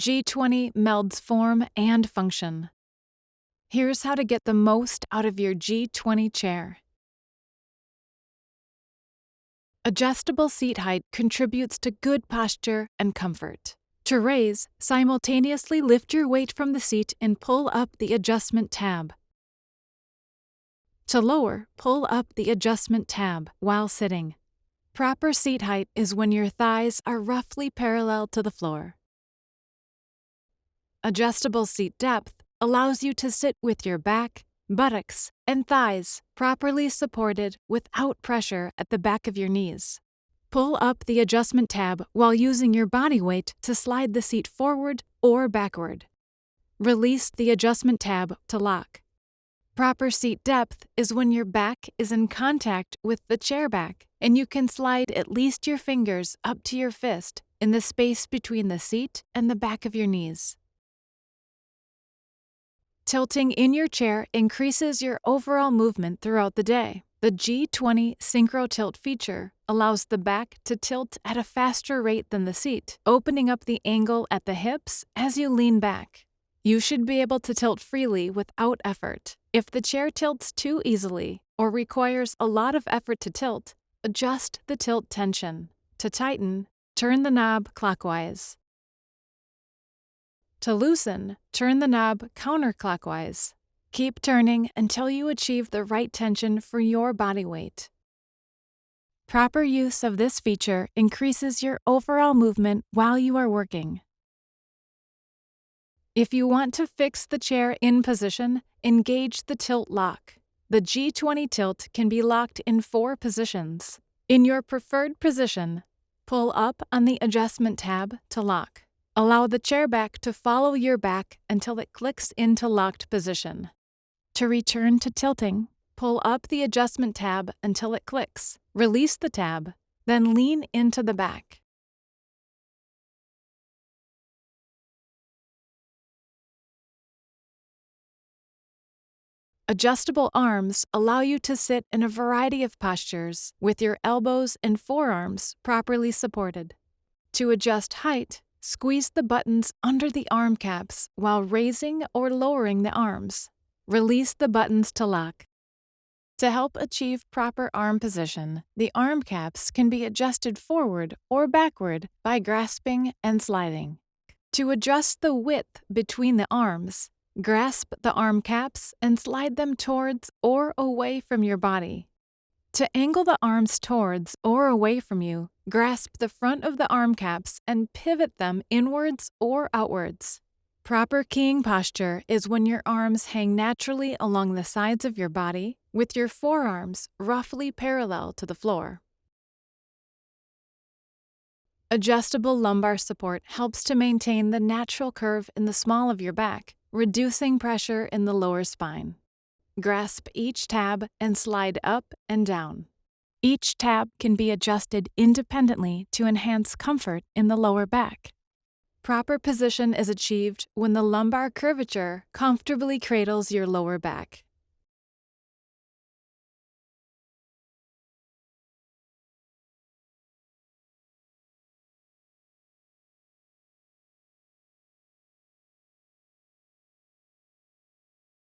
G20 melds form and function. Here's how to get the most out of your G20 chair. Adjustable seat height contributes to good posture and comfort. To raise, simultaneously lift your weight from the seat and pull up the adjustment tab. To lower, pull up the adjustment tab while sitting. Proper seat height is when your thighs are roughly parallel to the floor. Adjustable seat depth allows you to sit with your back, buttocks, and thighs properly supported without pressure at the back of your knees. Pull up the adjustment tab while using your body weight to slide the seat forward or backward. Release the adjustment tab to lock. Proper seat depth is when your back is in contact with the chair back and you can slide at least your fingers up to your fist in the space between the seat and the back of your knees. Tilting in your chair increases your overall movement throughout the day. The G20 Synchro-tilt feature allows the back to tilt at a faster rate than the seat, opening up the angle at the hips as you lean back. You should be able to tilt freely without effort. If the chair tilts too easily or requires a lot of effort to tilt, adjust the tilt tension. To tighten, turn the knob clockwise. To loosen, turn the knob counterclockwise. Keep turning until you achieve the right tension for your body weight. Proper use of this feature increases your overall movement while you are working. If you want to fix the chair in position, engage the tilt lock. The G20 tilt can be locked in 4 positions. In your preferred position, pull up on the adjustment tab to lock. Allow the chair back to follow your back until it clicks into locked position. To return to tilting, pull up the adjustment tab until it clicks. Release the tab, then lean into the back. Adjustable arms allow you to sit in a variety of postures with your elbows and forearms properly supported. To adjust height, squeeze the buttons under the arm caps while raising or lowering the arms. Release the buttons to lock. To help achieve proper arm position, the arm caps can be adjusted forward or backward by grasping and sliding. To adjust the width between the arms, grasp the arm caps and slide them towards or away from your body. To angle the arms towards or away from you, grasp the front of the arm caps and pivot them inwards or outwards. Proper keying posture is when your arms hang naturally along the sides of your body, with your forearms roughly parallel to the floor. Adjustable lumbar support helps to maintain the natural curve in the small of your back, reducing pressure in the lower spine. Grasp each tab and slide up and down. Each tab can be adjusted independently to enhance comfort in the lower back. Proper position is achieved when the lumbar curvature comfortably cradles your lower back.